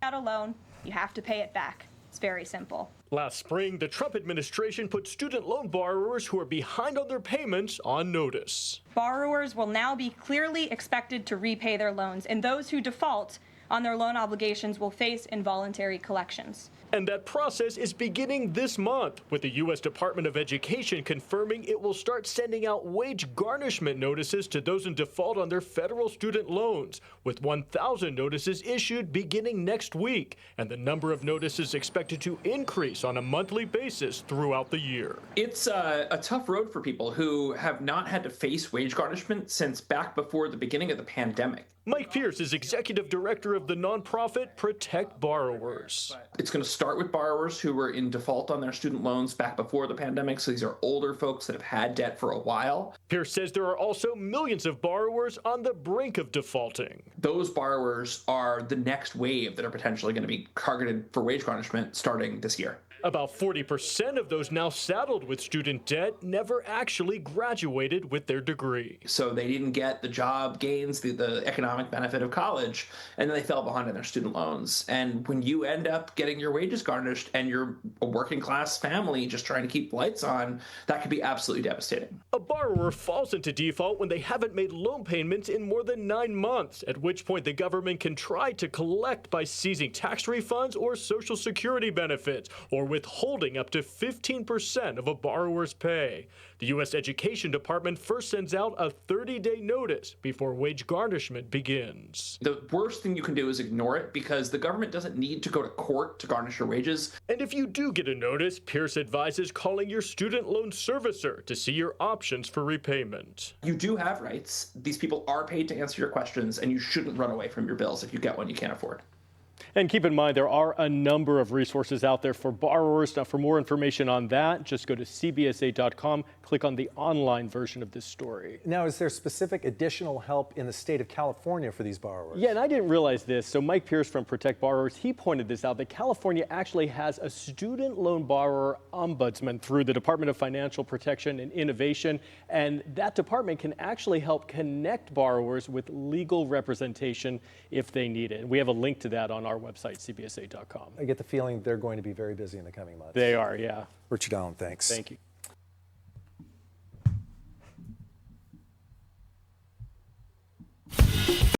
out a loan, you have to pay it back. It's very simple. Last spring, the Trump administration put student loan borrowers who are behind on their payments on notice. Borrowers will now be clearly expected to repay their loans, and those who default on their loan obligations will face involuntary collections. And that process is beginning this month, with the U.S. Department of Education confirming it will start sending out wage garnishment notices to those in default on their federal student loans, with 1,000 notices issued beginning next week, and the number of notices expected to increase on a monthly basis throughout the year. It's a tough road for people who have not had to face wage garnishment since back before the beginning of the pandemic. Mike Pierce is executive director of the nonprofit Protect Borrowers. It's going to start with borrowers who were in default on their student loans back before the pandemic. So these are older folks that have had debt for a while. Pierce says there are also millions of borrowers on the brink of defaulting. Those borrowers are the next wave that are potentially going to be targeted for wage garnishment starting this year. About 40% of those now saddled with student debt never actually graduated with their degree. So they didn't get the job gains, the economic benefit of college, and then they fell behind on their student loans. And when you end up getting your wages garnished and you're a working class family just trying to keep lights on, that could be absolutely devastating. A borrower falls into default when they haven't made loan payments in more than 9 months, at which point the government can try to collect by seizing tax refunds or Social Security benefits, or withholding up to 15% of a borrower's pay. The U.S. Education Department first sends out a 30-day notice before wage garnishment begins. The worst thing you can do is ignore it, because the government doesn't need to go to court to garnish your wages. And if you do get a notice, Pierce advises calling your student loan servicer to see your options for repayment. You do have rights. These people are paid to answer your questions, and you shouldn't run away from your bills if you get one you can't afford. And keep in mind, there are a number of resources out there for borrowers. Now, for more information on that, just go to cbsa.com, click on the online version of this story. Now, is there specific additional help in the state of California for these borrowers? Yeah, and I didn't realize this. So Mike Pierce from Protect Borrowers, he pointed this out, that California actually has a student loan borrower ombudsman through the Department of Financial Protection and Innovation. And that department can actually help connect borrowers with legal representation if they need it. We have a link to that on our website, cbsa.com. I get the feeling they're going to be very busy in the coming months. They are, yeah. Richard Allen, thanks. Thank you.